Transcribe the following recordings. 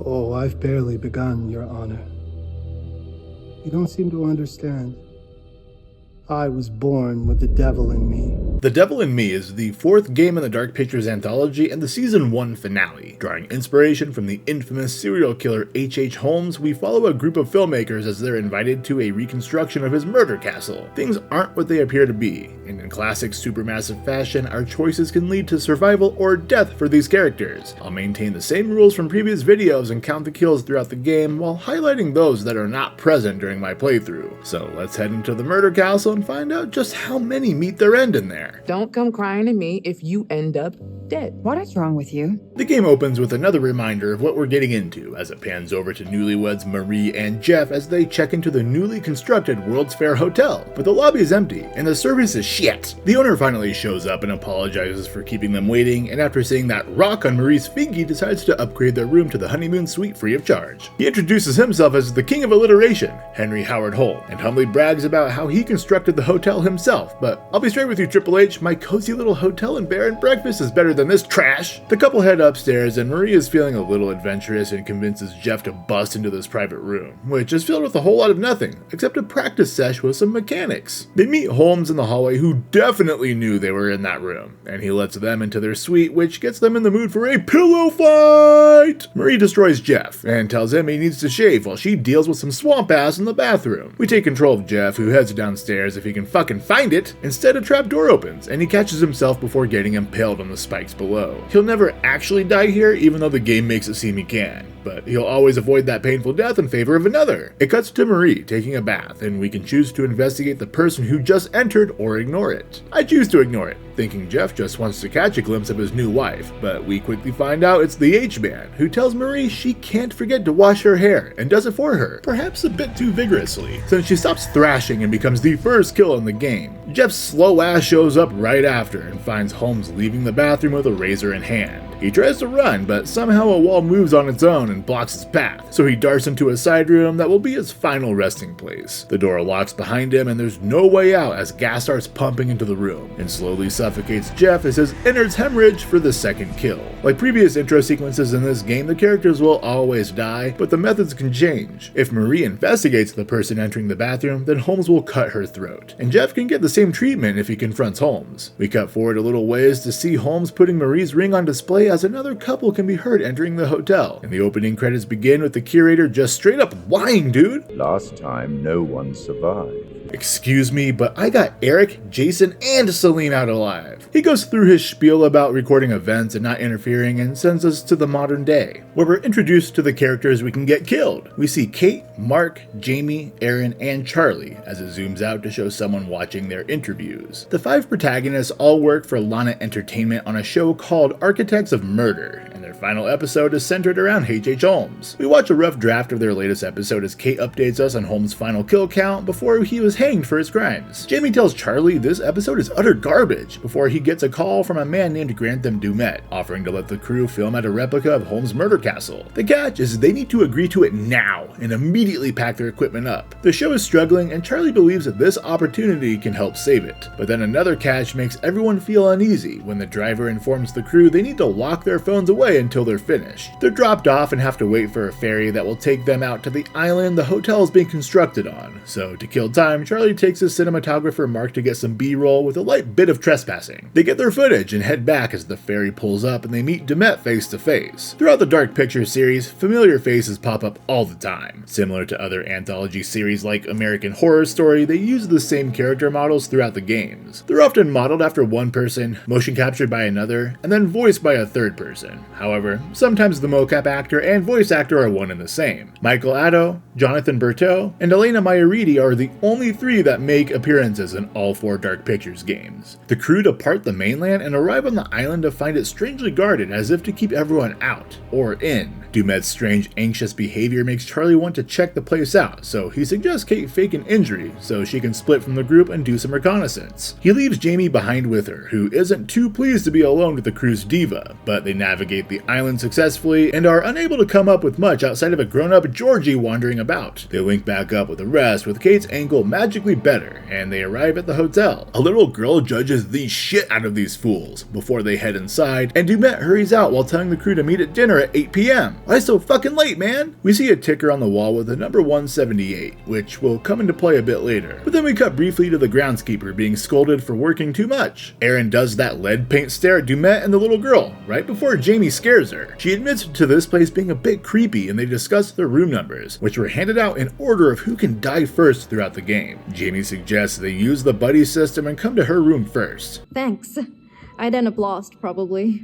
Oh, I've barely begun, Your Honor. You don't seem to understand. I was born with the devil in me. The Devil in Me is the fourth game in the Dark Pictures anthology and the Season 1 finale. Drawing inspiration from the infamous serial killer H.H. Holmes, we follow a group of filmmakers as they're invited to a reconstruction of his murder castle. Things aren't what they appear to be, and in classic supermassive fashion, our choices can lead to survival or death for these characters. I'll maintain the same rules from previous videos and count the kills throughout the game while highlighting those that are not present during my playthrough. So let's head into the murder castle and find out just how many meet their end in there. Don't come crying to me if you end up dead. What is wrong with you? The game opens with another reminder of what we're getting into as it pans over to newlyweds Marie and Jeff as they check into the newly constructed World's Fair Hotel, but the lobby is empty and the service is shit. The owner finally shows up and apologizes for keeping them waiting, and after seeing that rock on Marie's fingy, decides to upgrade their room to the honeymoon suite free of charge. He introduces himself as the king of alliteration, Henry Howard Holmes, and humbly brags about how he constructed the hotel himself, but I'll be straight with you, Triple H, my cozy little hotel and bed and breakfast is better than this trash. The couple head upstairs and Marie is feeling a little adventurous and convinces Jeff to bust into this private room, which is filled with a whole lot of nothing, except a practice sesh with some mechanics. They meet Holmes in the hallway, who definitely knew they were in that room, and he lets them into their suite, which gets them in the mood for a pillow fight! Marie destroys Jeff and tells him he needs to shave while she deals with some swamp ass in the bathroom. We take control of Jeff, who heads downstairs if he can fucking find it. Instead, a trap door opens, and he catches himself before getting impaled on the spikes below. He'll never actually die here, even though the game makes it seem he can, but he'll always avoid that painful death in favor of another. It cuts to Marie taking a bath, and we can choose to investigate the person who just entered or ignore it. I choose to ignore it, thinking Jeff just wants to catch a glimpse of his new wife, but we quickly find out it's the H-Man, who tells Marie she can't forget to wash her hair, and does it for her, perhaps a bit too vigorously, since she stops thrashing and becomes the first kill in the game. Jeff's slow ass shows up right after and finds Holmes leaving the bathroom with a razor in hand. He tries to run, but somehow a wall moves on its own and blocks his path, so he darts into a side room that will be his final resting place. The door locks behind him and there's no way out as gas starts pumping into the room and slowly suffocates Jeff as his innards hemorrhage for the second kill. Like previous intro sequences in this game, the characters will always die, but the methods can change. If Marie investigates the person entering the bathroom, then Holmes will cut her throat, and Jeff can get the same treatment if he confronts Holmes. We cut forward a little ways to see Holmes putting Marie's ring on display as another couple can be heard entering the hotel, and the opening credits begin with the curator just straight up lying, dude. Last time, no one survived. Excuse me, but I got Eric, Jason, and Celine out alive. He goes through his spiel about recording events and not interfering and sends us to the modern day, where we're introduced to the characters we can get killed. We see Kate, Mark, Jamie, Erin, and Charlie as it zooms out to show someone watching their interviews. The 5 protagonists all work for Lana Entertainment on a show called Architects of Murder, and their final episode is centered around H.H. Holmes. We watch a rough draft of their latest episode as Kate updates us on Holmes' final kill count before he was hanged for his crimes. Jamie tells Charlie this episode is utter garbage before he gets a call from a man named Grantham Dumet offering to let the crew film at a replica of Holmes' murder castle. The catch is they need to agree to it now and immediately pack their equipment up. The show is struggling and Charlie believes that this opportunity can help save it, but then another catch makes everyone feel uneasy when the driver informs the crew they need to lock their phones away until they're finished. They're dropped off and have to wait for a ferry that will take them out to the island the hotel is being constructed on. So to kill time, Charlie takes his cinematographer Mark to get some B-roll with a light bit of trespassing. They get their footage and head back as the ferry pulls up and they meet Dumet face to face. Throughout the Dark Pictures series, familiar faces pop up all the time. Similar to other anthology series like American Horror Story, they use the same character models throughout the games. They're often modeled after one person, motion captured by another, and then voiced by a third person. However, sometimes the mocap actor and voice actor are one and the same. Michael Addo, Jonathan Berteau, and Elena Maioridi are the only 3 that make appearances in all 4 Dark Pictures games. The crew depart the mainland and arrive on the island to find it strangely guarded as if to keep everyone out, or in. Dumet's strange, anxious behavior makes Charlie want to check the place out, so he suggests Kate fake an injury so she can split from the group and do some reconnaissance. He leaves Jamie behind with her, who isn't too pleased to be alone with the crew's diva, but they navigate the island successfully and are unable to come up with much outside of a grown-up Georgie wandering about. They link back up with the rest with Kate's ankle magically better, and they arrive at the hotel. A little girl judges the shit out of these fools before they head inside, and Dumet hurries out while telling the crew to meet at dinner at 8 p.m. Why so fucking late, man? We see a ticker on the wall with the number 178, which will come into play a bit later. But then we cut briefly to the groundskeeper being scolded for working too much. Erin does that lead paint stare at Dumet and the little girl, right before Jamie scares her. She admits to this place being a bit creepy, and they discuss their room numbers, which were handed out in order of who can die first throughout the game. Jamie suggests they use the buddy system and come to her room first. Thanks. I'd end up lost, probably.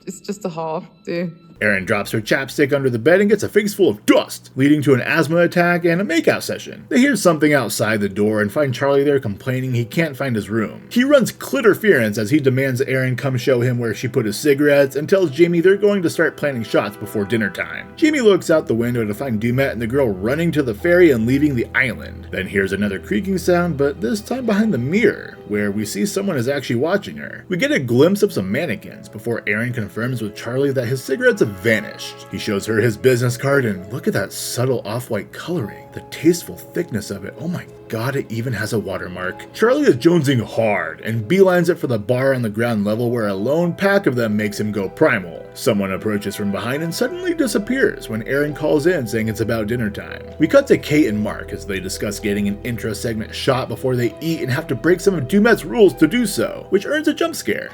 It's just a hall, dude. Erin drops her chapstick under the bed and gets a face full of dust, leading to an asthma attack and a makeout session. They hear something outside the door and find Charlie there complaining he can't find his room. He runs clitterference as he demands Erin come show him where she put his cigarettes and tells Jamie they're going to start planning shots before dinner time. Jamie looks out the window to find Dumet and the girl running to the ferry and leaving the island. Then hears another creaking sound, but this time behind the mirror, where we see someone is actually watching her. We get a glimpse of some mannequins before Erin confirms with Charlie that his cigarettes have vanished. He shows her his business card and look at that subtle off-white coloring, the tasteful thickness of it. Oh my god, it even has a watermark. Charlie is jonesing hard and beelines it for the bar on the ground level where a lone pack of them makes him go primal. Someone approaches from behind and suddenly disappears when Erin calls in saying it's about dinner time. We cut to Kate and Mark as they discuss getting an intro segment shot before they eat and have to break some of Dumet's rules to do so, which earns a jump scare.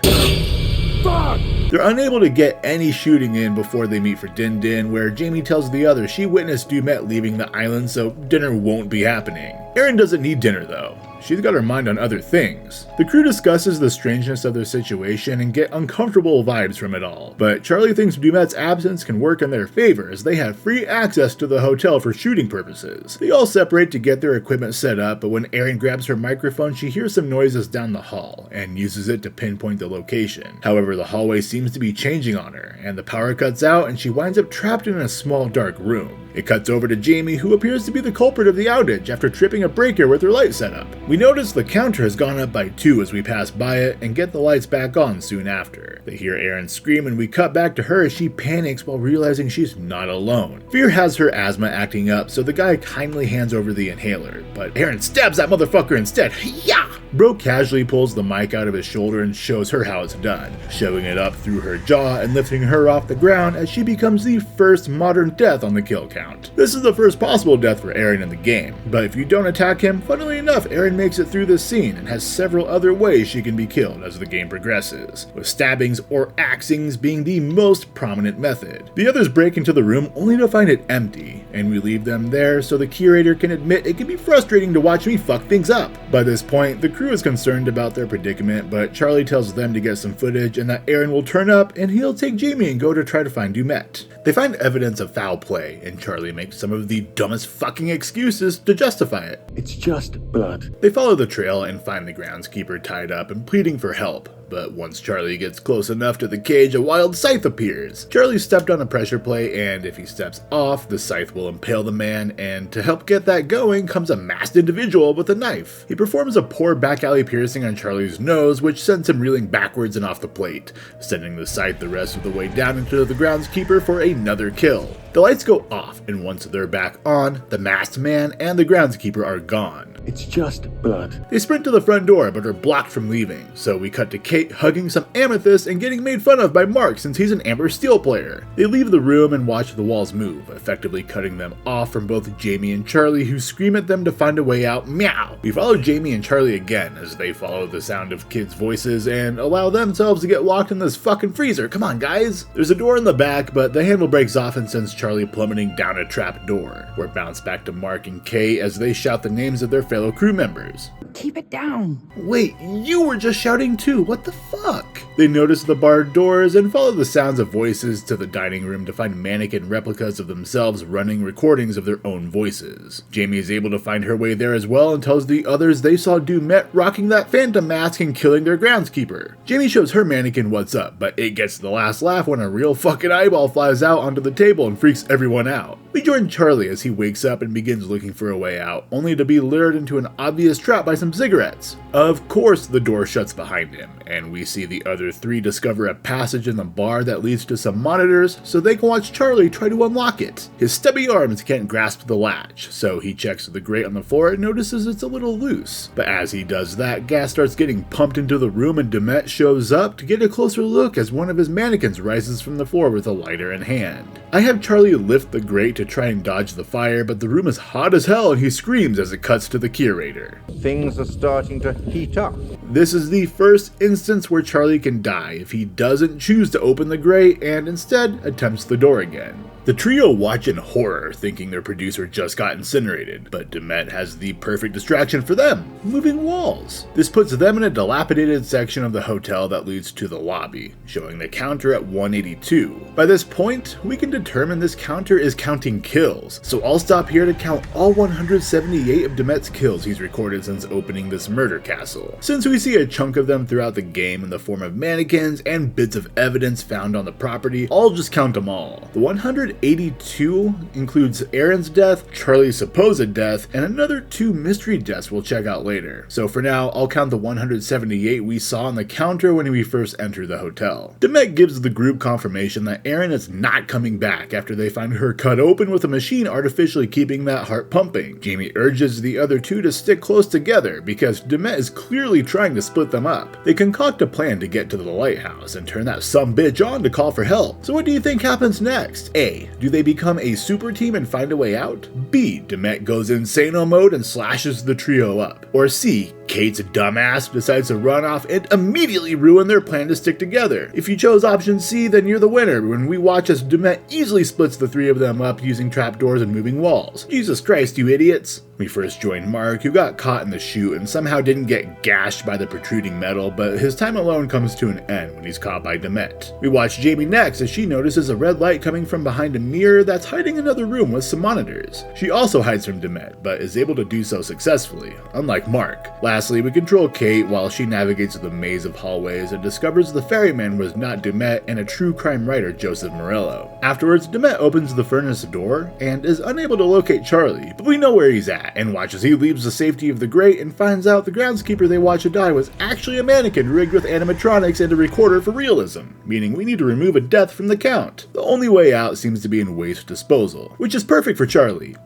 Fuck! They're unable to get any shooting in before they meet for Din Din, where Jamie tells the others she witnessed Dumet leaving the island, so dinner won't be happening. Erin doesn't need dinner though. She's got her mind on other things. The crew discusses the strangeness of their situation and get uncomfortable vibes from it all, but Charlie thinks Dumet's absence can work in their favor as they have free access to the hotel for shooting purposes. They all separate to get their equipment set up, but when Erin grabs her microphone, she hears some noises down the hall and uses it to pinpoint the location. However, the hallway seems to be changing on her, and the power cuts out and she winds up trapped in a small dark room. It cuts over to Jamie, who appears to be the culprit of the outage after tripping a breaker with her light setup. We notice the counter has gone up by 2 as we pass by it and get the lights back on soon after. They hear Erin scream and we cut back to her as she panics while realizing she's not alone. Fear has her asthma acting up, so the guy kindly hands over the inhaler, but Erin stabs that motherfucker instead. Yeah! Bro casually pulls the mic out of his shoulder and shows her how it's done, shoving it up through her jaw and lifting her off the ground as she becomes the first modern death on the kill count. This is the first possible death for Erin in the game, but if you don't attack him, funnily enough, Erin makes it through this scene and has several other ways she can be killed as the game progresses, with stabbings or axings being the most prominent method. The others break into the room only to find it empty, and we leave them there so the curator can admit it can be frustrating to watch me fuck things up. By this point, the crew is concerned about their predicament, but Charlie tells them to get some footage and that Erin will turn up and he'll take Jamie and go to try to find Dumet. They find evidence of foul play, and Charlie makes some of the dumbest fucking excuses to justify it. It's just blood. They follow the trail and find the groundskeeper tied up and pleading for help. But once Charlie gets close enough to the cage, a wild scythe appears. Charlie stepped on a pressure plate, and if he steps off, the scythe will impale the man, and to help get that going comes a masked individual with a knife. He performs a poor back alley piercing on Charlie's nose, which sends him reeling backwards and off the plate, sending the scythe the rest of the way down into the groundskeeper for another kill. The lights go off, and once they're back on, the masked man and the groundskeeper are gone. It's just blood. They sprint to the front door but are blocked from leaving, so we cut to Kate hugging some amethyst and getting made fun of by Mark since he's an Amber Steel player. They leave the room and watch the walls move, effectively cutting them off from both Jamie and Charlie, who scream at them to find a way out. Meow! We follow Jamie and Charlie again as they follow the sound of kids' voices and allow themselves to get locked in this fucking freezer. Come on, guys! There's a door in the back, but the handle breaks off and sends Charlie plummeting down a trap door. We're bounced back to Mark and Kay as they shout the names of their fellow crew members. Keep it down. Wait, you were just shouting too, what the fuck? They notice the barred doors and follow the sounds of voices to the dining room to find mannequin replicas of themselves running recordings of their own voices. Jamie is able to find her way there as well and tells the others they saw Dumet rocking that phantom mask and killing their groundskeeper. Jamie shows her mannequin what's up, but it gets the last laugh when a real fucking eyeball flies out onto the table and freaks everyone out. We join Charlie as he wakes up and begins looking for a way out, only to be lured into an obvious trap by some cigarettes. Of course, the door shuts behind him, and we see the other three discover a passage in the bar that leads to some monitors so they can watch Charlie try to unlock it. His stubby arms can't grasp the latch, so he checks the grate on the floor and notices it's a little loose. But as he does that, gas starts getting pumped into the room and Demet shows up to get a closer look as one of his mannequins rises from the floor with a lighter in hand. I have Charlie lift the grate to try and dodge the fire, but the room is hot as hell and he screams as it cuts to the curator. Things are starting to heat up. This is the first instance where Charlie can die if he doesn't choose to open the grate and instead attempts the door again. The trio watch in horror, thinking their producer just got incinerated, but Demet has the perfect distraction for them, moving walls. This puts them in a dilapidated section of the hotel that leads to the lobby, showing the counter at 182. By this point, we can determine this counter is counting kills, so I'll stop here to count all 178 of Demet's kills he's recorded since opening this murder castle. Since we see a chunk of them throughout the game in the form of mannequins and bits of evidence found on the property, I'll just count them all. The 182 includes Erin's death, Charlie's supposed death, and another 2 mystery deaths we'll check out later. So for now, I'll count the 178 we saw on the counter when we first entered the hotel. Demet gives the group confirmation that Erin is not coming back after they find her cut open with a machine artificially keeping that heart pumping. Jamie urges the other two to stick close together because Demet is clearly trying to split them up. They concoct a plan to get to the lighthouse and turn that sumbitch on to call for help. So what do you think happens next? A. Do they become a super team and find a way out? B. Demet goes insano mode and slashes the trio up. Or C. Kate's dumbass decides to run off and immediately ruin their plan to stick together. If you chose option C, then you're the winner when we watch as Demet easily splits the three of them up using trapdoors and moving walls. Jesus Christ, you idiots. We first joined Mark, who got caught in the chute and somehow didn't get gashed by the protruding metal, but his time alone comes to an end when he's caught by Demet. We watch Jamie next as she notices a red light coming from behind a mirror that's hiding another room with some monitors. She also hides from Demet, but is able to do so successfully, unlike Mark. Lastly, we control Kate while she navigates the maze of hallways and discovers the ferryman was not Demet and a true crime writer, Joseph Morello. Afterwards, Demet opens the furnace door and is unable to locate Charlie, but we know where he's at and watch as he leaves the safety of the grate and finds out the groundskeeper they watch die was actually a mannequin rigged with animatronics and a recorder for realism, meaning we need to remove a death from the count. The only way out seems to be in waste disposal, which is perfect for Charlie.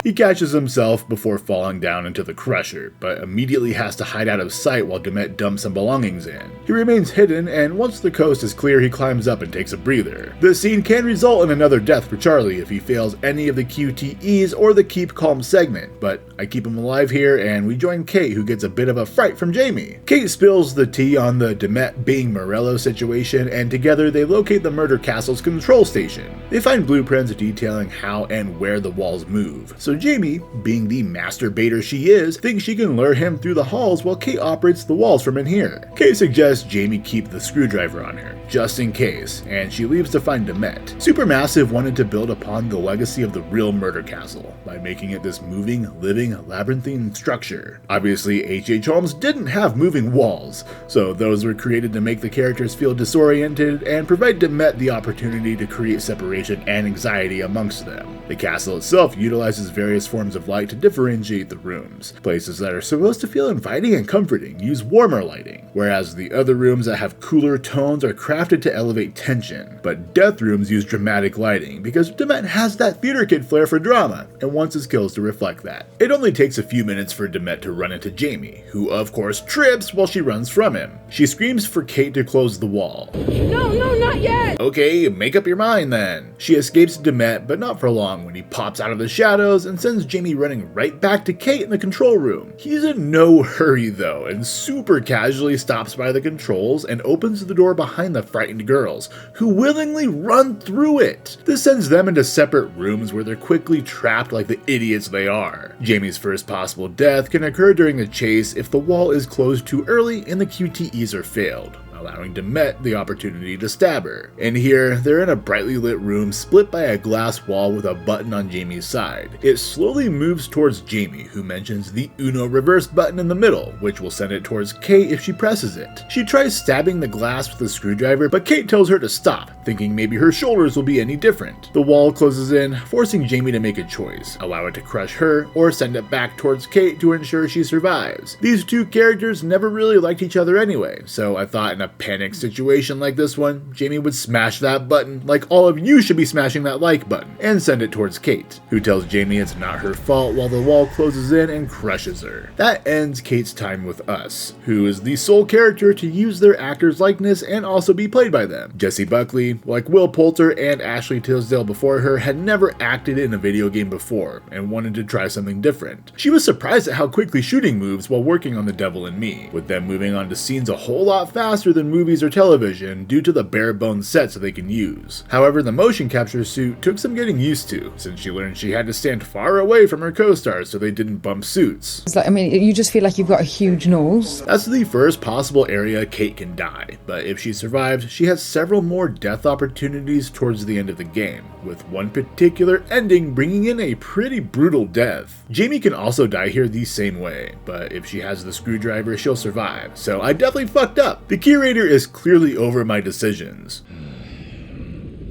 He catches himself before falling down into the crusher, but immediately has to hide out of sight while Demet dumps some belongings in. He remains hidden, and once the coast is clear, he climbs up and takes a breather. This scene can result in another death for Charlie if he fails any of the QTEs or the Keep Calm segment, but I keep him alive here, and we join Kate, who gets a bit of a fright from Jamie. Kate spills the tea on the Demet being Morello situation, and together they locate the murder castle's control station. They find blueprints detailing how and where the walls move. So Jamie, being the master baiter she is, thinks she can lure him through the halls while Kate operates the walls from in here. Kate suggests Jamie keep the screwdriver on her, just in case, and she leaves to find Demet. Supermassive wanted to build upon the legacy of the real murder castle by making it this moving, living, labyrinthine structure. Obviously, H.H. Holmes didn't have moving walls, so those were created to make the characters feel disoriented and provide Demet the opportunity to create separation and anxiety amongst them. The castle itself utilizes various forms of light to differentiate the rooms. Places that are supposed to feel inviting and comforting use warmer lighting, whereas the other rooms that have cooler tones are crafted to elevate tension. But death rooms use dramatic lighting because Demet has that theater kid flair for drama and wants his kills to reflect that. It only takes a few minutes for Demet to run into Jamie, who of course trips while she runs from him. She screams for Kate to close the wall. No, not yet! Okay, make up your mind then. She escapes Demet, but not for long when he pops out of the shadows and sends Jamie running right back to Kate in the control room. He's in no hurry though, and super casually stops by the controls and opens the door behind the frightened girls, who willingly run through it. This sends them into separate rooms where they're quickly trapped like the idiots they are. Jamie's first possible death can occur during the chase if the wall is closed too early and the QTEs are failed, allowing Demet the opportunity to stab her. And here, they're in a brightly lit room split by a glass wall with a button on Jamie's side. It slowly moves towards Jamie, who mentions the Uno reverse button in the middle, which will send it towards Kate if she presses it. She tries stabbing the glass with a screwdriver, but Kate tells her to stop thinking maybe her shoulders will be any different. The wall closes in, forcing Jamie to make a choice, allow it to crush her or send it back towards Kate to ensure she survives. These two characters never really liked each other anyway, so I thought in a panic situation like this one, Jamie would smash that button like all of you should be smashing that like button, and send it towards Kate, who tells Jamie it's not her fault while the wall closes in and crushes her. That ends Kate's time with us, who is the sole character to use their actor's likeness and also be played by them. Jessie Buckley, like Will Poulter and Ashley Tisdale before her, had never acted in a video game before and wanted to try something different. She was surprised at how quickly shooting moves while working on The Devil in Me, with them moving on to scenes a whole lot faster than movies or television due to the bare bones sets that they can use. However, the motion capture suit took some getting used to, since she learned she had to stand far away from her co-stars so they didn't bump suits. It's like, I mean, you just feel like you've got a huge nose. That's the first possible area Kate can die, but if she survives, she has several more death opportunities towards the end of the game, with one particular ending bringing in a pretty brutal death. Jamie can also die here the same way, but if she has the screwdriver, she'll survive, so I definitely fucked up. The curator is clearly over my decisions.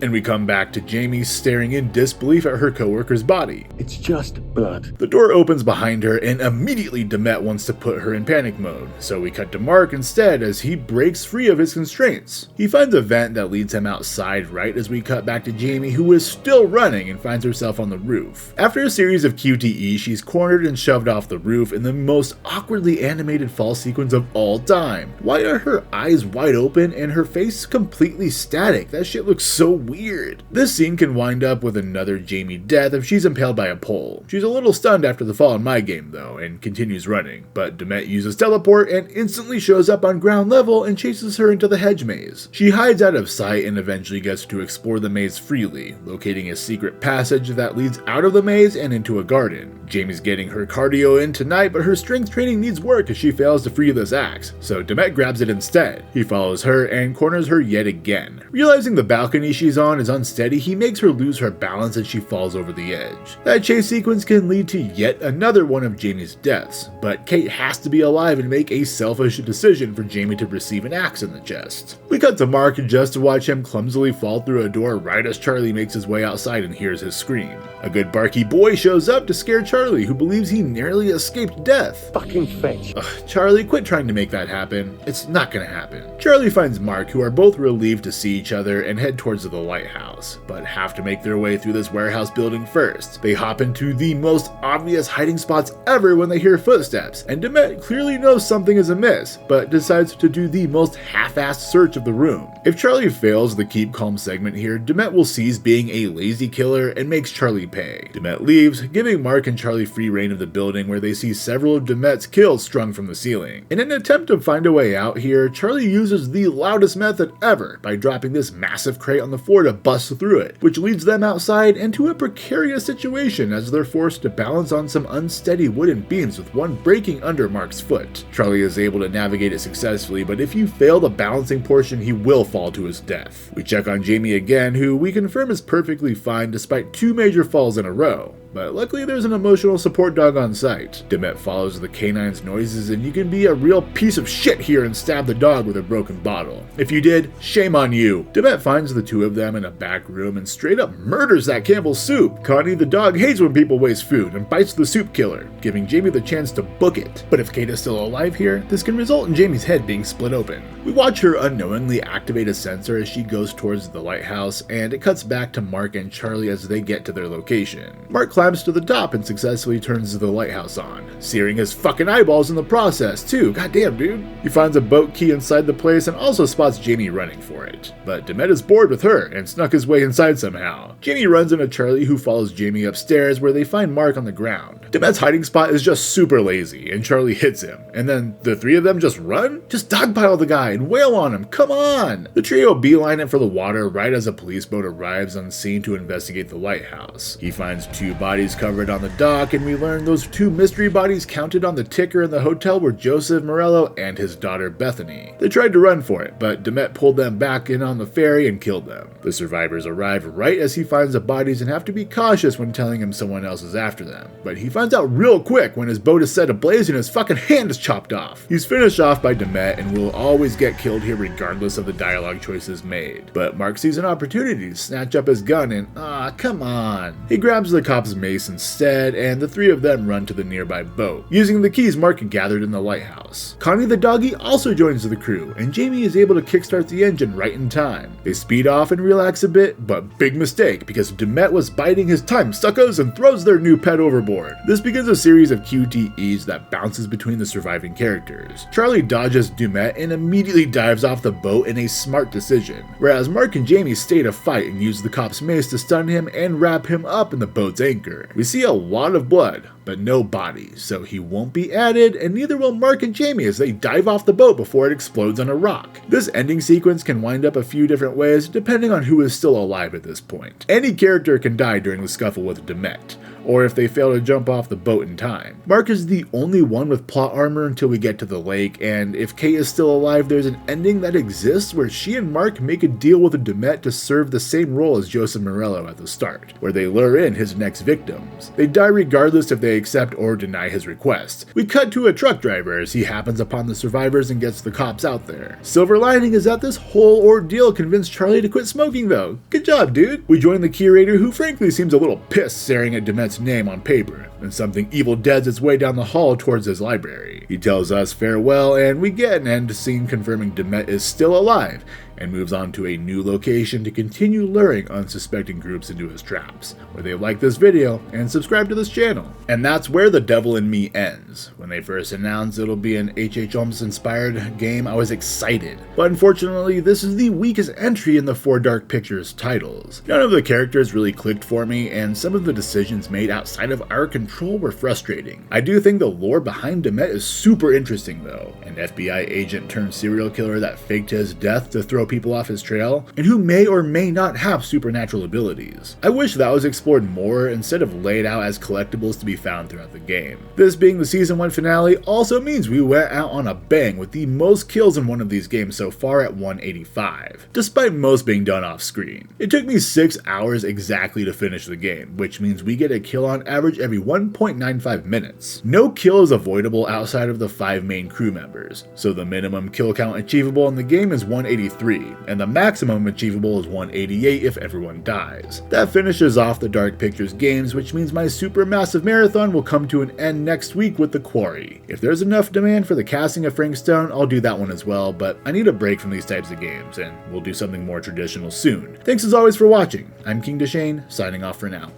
And we come back to Jamie staring in disbelief at her coworker's body. It's just blood. The door opens behind her and immediately Demet wants to put her in panic mode, so we cut to Mark instead as he breaks free of his constraints. He finds a vent that leads him outside right as we cut back to Jamie, who is still running and finds herself on the roof. After a series of QTE, she's cornered and shoved off the roof in the most awkwardly animated fall sequence of all time. Why are her eyes wide open and her face completely static? That shit looks so weird. This scene can wind up with another Jamie death if she's impaled by a pole. She's a little stunned after the fall in my game though, and continues running, but Demet uses teleport and instantly shows up on ground level and chases her into the hedge maze. She hides out of sight and eventually gets to explore the maze freely, locating a secret passage that leads out of the maze and into a garden. Jamie's getting her cardio in tonight, but her strength training needs work as she fails to free this axe, so Demet grabs it instead. He follows her and corners her yet again. Realizing the balcony she's on is unsteady, he makes her lose her balance as she falls over the edge. That chase sequence can lead to yet another one of Jamie's deaths, but Kate has to be alive and make a selfish decision for Jamie to receive an axe in the chest. We cut to Mark just to watch him clumsily fall through a door right as Charlie makes his way outside and hears his scream. A good barky boy shows up to scare Charlie, who believes he nearly escaped death. Fucking fetch. Ugh, Charlie, quit trying to make that happen. It's not gonna happen. Charlie finds Mark, who are both relieved to see each other, and head towards the lighthouse, but have to make their way through this warehouse building first. They hop into the most obvious hiding spots ever when they hear footsteps, and Demet clearly knows something is amiss, but decides to do the most half-assed search of the room. If Charlie fails the keep calm segment here, Demet will seize being a lazy killer and makes Charlie pay. Demet leaves, giving Mark and Charlie free reign of the building, where they see several of Demet's kills strung from the ceiling. In an attempt to find a way out here, Charlie uses the loudest method ever by dropping this massive crate on the floor to bust through it, which leads them outside into a precarious situation as they're forced to balance on some unsteady wooden beams with one breaking under Mark's foot. Charlie is able to navigate it successfully, but if you fail the balancing portion, he will fall to his death. We check on Jamie again, who we confirm is perfectly fine despite 2 major falls in a row. But luckily there's an emotional support dog on site. Demet follows the canine's noises, and you can be a real piece of shit here and stab the dog with a broken bottle. If you did, shame on you. Demet finds the two of them in a back room and straight up murders that Campbell's soup. Connie the dog hates when people waste food and bites the soup killer, giving Jamie the chance to book it. But if Kate is still alive here, this can result in Jamie's head being split open. We watch her unknowingly activate a sensor as she goes towards the lighthouse, and it cuts back to Mark and Charlie as they get to their location. Mark climbs to the top and successfully turns the lighthouse on, searing his fucking eyeballs in the process too. Goddamn, dude. He finds a boat key inside the place and also spots Jamie running for it. But Demet is bored with her and snuck his way inside somehow. Jamie runs into Charlie, who follows Jamie upstairs, where they find Mark on the ground. Demet's hiding spot is just super lazy, and Charlie hits him, and then the three of them just run? Just dogpile the guy and wail on him, come on! The trio beeline it for the water right as a police boat arrives on scene to investigate the lighthouse. He finds 2 bodies bodies covered on the dock, and we learn those 2 mystery bodies counted on the ticker in the hotel were Joseph Morello and his daughter Bethany. They tried to run for it, but Demet pulled them back in on the ferry and killed them. The survivors arrive right as he finds the bodies and have to be cautious when telling him someone else is after them. But he finds out real quick when his boat is set ablaze and his fucking hand is chopped off. He's finished off by Demet and will always get killed here regardless of the dialogue choices made. But Mark sees an opportunity to snatch up his gun and come on. He grabs the cop's mace instead, and the 3 of them run to the nearby boat, using the keys Mark had gathered in the lighthouse. Connie the doggy also joins the crew, and Jamie is able to kickstart the engine right in time. They speed off and relax a bit, but big mistake because Demet was biding his time, suckers, and throws their new pet overboard. This begins a series of QTEs that bounces between the surviving characters. Charlie dodges Demet and immediately dives off the boat in a smart decision, whereas Mark and Jamie stay to fight and use the cop's mace to stun him and wrap him up in the boat's anchor. We see a lot of blood, but no bodies, so he won't be added, and neither will Mark and Jamie as they dive off the boat before it explodes on a rock. This ending sequence can wind up a few different ways depending on who is still alive at this point. Any character can die during the scuffle with Demet, or if they fail to jump off the boat in time. Mark is the only one with plot armor until we get to the lake, and if Kate is still alive, there's an ending that exists where she and Mark make a deal with Demet to serve the same role as Joseph Morello at the start, where they lure in his next victims. They die regardless if they accept or deny his request. We cut to a truck driver as he happens upon the survivors and gets the cops out there. Silver lining is that this whole ordeal convinced Charlie to quit smoking though. Good job, dude. We join the curator, who frankly seems a little pissed staring at Demet's name on paper, and something evil deads its way down the hall towards his library. He tells us farewell, and we get an end scene confirming Demet is still alive, and moves on to a new location to continue luring unsuspecting groups into his traps. Where they like this video and subscribe to this channel. And that's where The Devil in Me ends. When they first announced it'll be an H.H. Holmes inspired game, I was excited. But unfortunately, this is the weakest entry in the 4 Dark Pictures titles. None of the characters really clicked for me, and some of the decisions made outside of our control were frustrating. I do think the lore behind Demet is super interesting though. An FBI agent turned serial killer that faked his death to throw people off his trail, and who may or may not have supernatural abilities. I wish that was explored more instead of laid out as collectibles to be found throughout the game. This being the season 1 finale also means we went out on a bang with the most kills in one of these games so far at 185, despite most being done off screen. It took me 6 hours exactly to finish the game, which means we get a kill on average every 1.95 minutes. No kill is avoidable outside of the 5 main crew members, so the minimum kill count achievable in the game is 183, and the maximum achievable is 188 if everyone dies. That finishes off the Dark Pictures games, which means my super massive marathon will come to an end next week with The Quarry. If there's enough demand for the casting of Frank Stone, I'll do that one as well, but I need a break from these types of games, and we'll do something more traditional soon. Thanks as always for watching. I'm King Deschain, signing off for now.